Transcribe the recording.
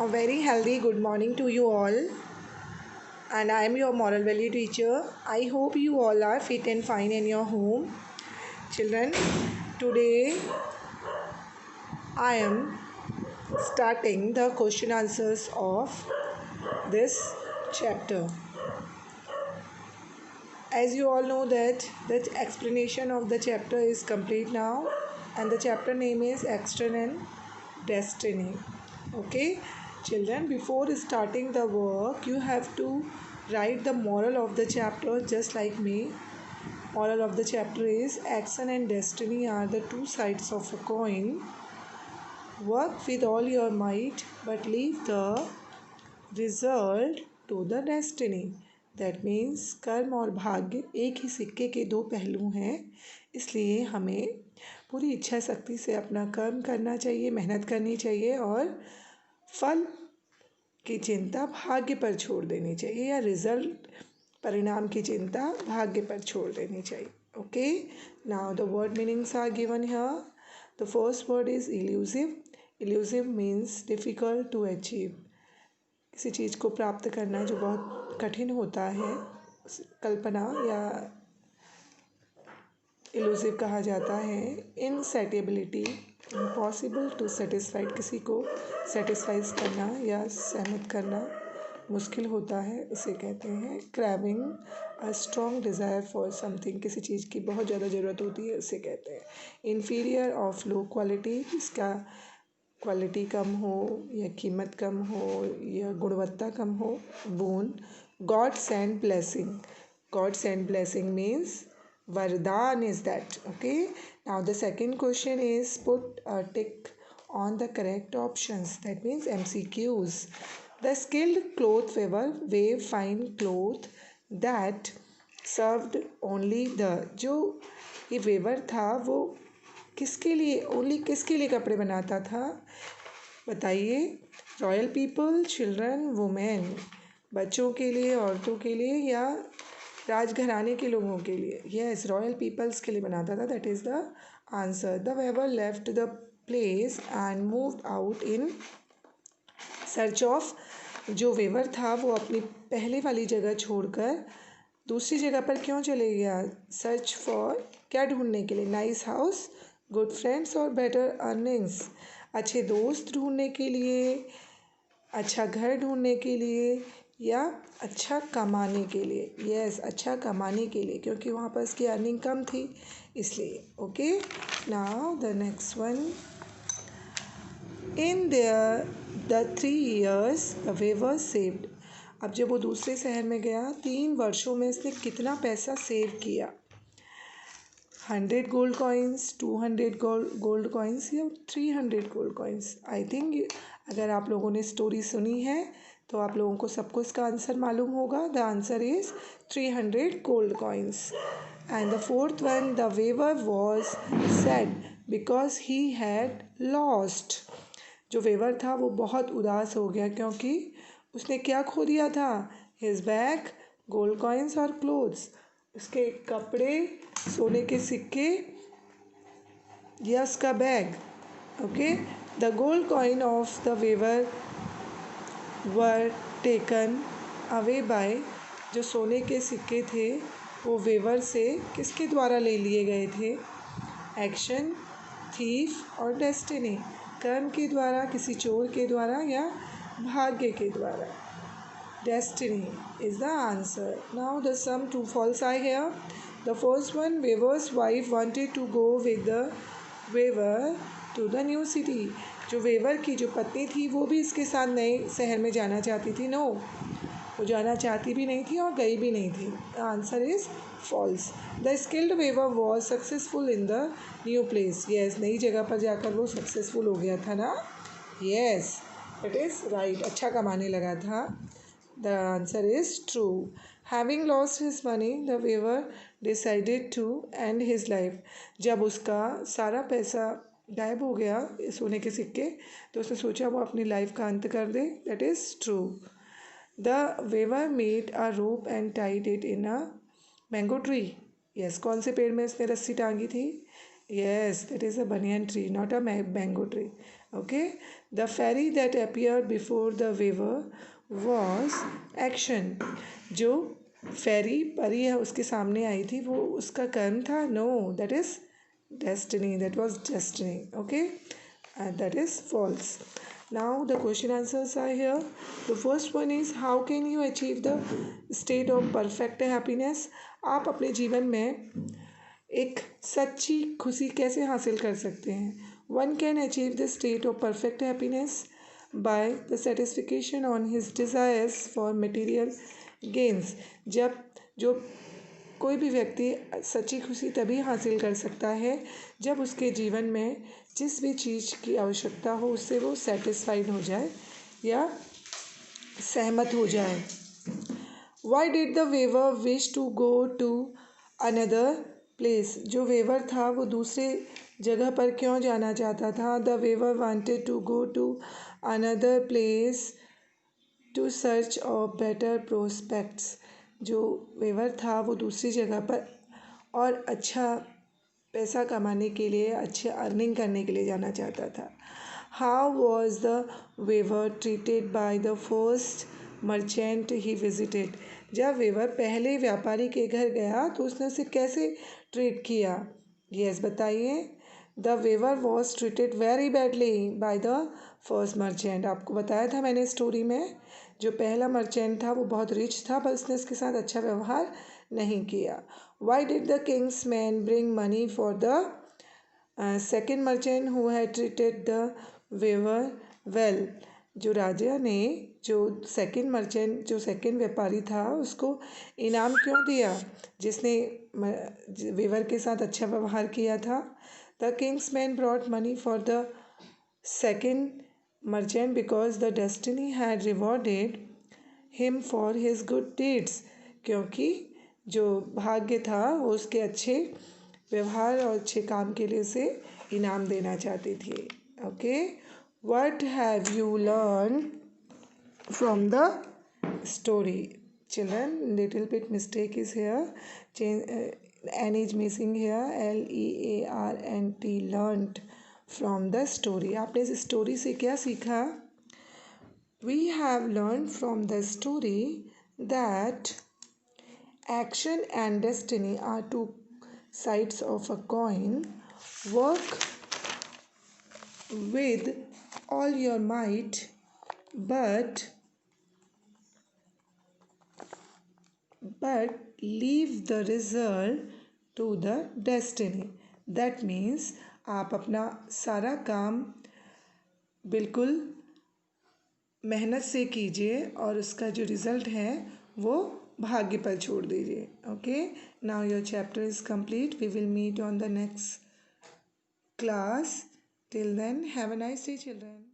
A very healthy good morning to you all, and I am your moral value teacher. I hope you all are fit and fine in your home. Children, today I am starting the question answers of this chapter. As you all know that the explanation of the chapter is complete now, and the chapter name is Action and Destiny. Okay, children, before starting the work you have to write the moral of the chapter just like me. Moral of the chapter is action and destiny are the two sides of a coin. Work with all your might but leave the result to the destiny. That means कर्म और भाग्य एक ही सिक्के के दो पहलू हैं, इसलिए हमें पूरी इच्छा शक्ति से अपना कर्म करना चाहिए, मेहनत करनी चाहिए और फल की चिंता भाग्य पर छोड़ देनी चाहिए या रिजल्ट परिणाम की चिंता भाग्य पर छोड़ देनी चाहिए. Okay, now the word meanings are given here. The first word is elusive. Elusive means difficult to achieve. किसी चीज़ को प्राप्त करना जो बहुत कठिन होता है, कल्पना या इल्यूसिव कहा जाता है. इनसेटिबिलिटी, इम्पॉसिबल टू सेटिस्फाइड, किसी को सेटिस्फाइज करना या सहमत करना मुश्किल होता है, उसे कहते हैं. Craving, a strong desire for something, किसी चीज़ की बहुत ज़्यादा ज़रूरत होती है, उसे कहते हैं. इन्फीरियर, ऑफ लो क्वालिटी, इसका क्वालिटी कम हो या कीमत कम हो या गुणवत्ता कम हो. Bone, God send blessing. God send blessing means वरदान is that. Okay, now the second question is put a tick on the correct options. That means MCQs. The skilled cloth weaver wave fine cloth that served only the. जो ये waiver था वो किसके लिए, only किसके लिए कपड़े बनाता था, बताइए. रॉयल पीपल, चिल्ड्रन, वुमेन, बच्चों के लिए, औरतों के लिए या राजघराने के लोगों के लिए. यस, रॉयल पीपल्स के लिए बनाता था. That is the answer. The weaver left the place and moved out in search of. जो वेवर था वो अपनी पहले वाली जगह छोड़कर दूसरी जगह पर क्यों चले गया. सर्च फॉर, क्या ढूंढने के लिए. नाइस हाउस, गुड फ्रेंड्स और बेटर अर्निंग्स. अच्छे दोस्त ढूंढने के लिए, अच्छा घर ढूंढने के लिए या अच्छा कमाने के लिए. यस, अच्छा कमाने के लिए, क्योंकि वहाँ पर उसकी अर्निंग कम थी इसलिए. Okay, now the next one. In there the 3 years the weaver saved. अब जब वो दूसरे शहर में गया, 3 वर्षों में उसने कितना पैसा सेव किया. 100 गोल्ड कॉइन्स, 200 गोल्ड कॉइन्स या 300 गोल्ड कॉइन्स. आई थिंक अगर आप लोगों ने स्टोरी सुनी है तो आप लोगों को सबको इसका आंसर मालूम होगा. The answer is 300 gold coins. And the fourth one, the weaver was sad because he had lost. जो वेवर था वो बहुत उदास हो गया क्योंकि उसने क्या खो दिया था. हिज बैग, गोल्ड कॉइन्स और क्लोथ्स, उसके कपड़े, सोने के सिक्के या उसका बैग. Okay, the gold coin of the weaver were taken away by. जो सोने के सिक्के थे वो वेवर से किसके द्वारा ले लिए गए थे. एक्शन, थीफ और डेस्टिनी. कर्म के द्वारा, किसी चोर के द्वारा या भाग्य के द्वारा. Destiny is the answer. Now the sum true false are here. The first one, weaver's wife wanted to go with the weaver to the new city. जो वेवर की जो पत्नी थी वो भी इसके साथ नए शहर में जाना चाहती थी. नो, वो जाना चाहती भी नहीं थी और गई भी नहीं थी. The answer is false. The skilled weaver was successful in the new place. Yes, नई जगह पर जाकर वो सक्सेसफुल हो गया था ना. यस, इट इज़ राइट, अच्छा कमाने लगा था. The answer is true. Having lost his money, the weaver decided to end his life. जब उसका सारा पैसा गायब हो गया, सोने के सिक्के, तो उसने सोचा वो अपनी लाइफ का अंत कर दे. That is true. The weaver made a rope and tied it in a mango tree. Yes, कौन से पेड़ में उसने रस्सी टांगी थी. Yes, that is a banyan tree, not a mango tree. Okay, the fairy that appear before the weaver was action. जो fairy परी है उसके सामने आई थी वो उसका कर्म था? No, that is destiny, that was destiny. Okay, that is false. Now the question answers are here. The first one is how can you achieve the state of perfect happiness? आप अपने जीवन में एक सच्ची खुशी कैसे हासिल कर सकते हैं? One can achieve the state of perfect happiness by the satisfaction on his desires for material gains. जब जो कोई भी व्यक्ति सच्ची खुशी तभी हासिल कर सकता है जब उसके जीवन में जिस भी चीज़ की आवश्यकता हो उससे वो सेटिस्फाइड हो जाए या सहमत हो जाए। Why did the weaver wish to go to another place? जो वेवर था वो दूसरे जगह पर क्यों जाना चाहता था? The weaver wanted to go to another place to search of better prospects. जो वेवर था वो दूसरी जगह पर और अच्छा पैसा कमाने के लिए, अच्छे अर्निंग करने के लिए जाना चाहता था। How was the weaver treated by the first merchant he visited? जब वेवर पहले व्यापारी के घर गया तो उसने उसे कैसे ट्रीट किया? यस बताइए। The weaver was treated very badly by the first merchant. आपको बताया था मैंने स्टोरी में, जो पहला मर्चेंट था वो बहुत रिच था पर उसने उसके साथ अच्छा व्यवहार नहीं किया। Why did the king's man bring money for the second merchant who had treated the weaver well? जो राजा ने जो सेकेंड मर्चेंट, जो सेकेंड व्यापारी था, उसको इनाम क्यों दिया जिसने वेवर के साथ अच्छा व्यवहार किया था? The king's man brought money for the second merchant because the destiny had rewarded him for his good deeds। क्योंकि जो भाग्य था वो उसके अच्छे व्यवहार और अच्छे काम के लिए उसे इनाम देना चाहती थी। Okay, what have you learned from the story? Children, little bit mistake is here. N is missing here. LEARNT, learnt from the story। आपने इस स्टोरी से क्या सीखा? We have learned from the story that action and destiny are two sides of a coin. Work with all your might, but leave the result to the destiny। That means आप अपना सारा काम बिल्कुल मेहनत से कीजिए और उसका जो रिज़ल्ट है वो भाग्य पर छोड़ दीजिए। Okay, now your chapter is complete. We will meet on the next class. Till then have a nice day children.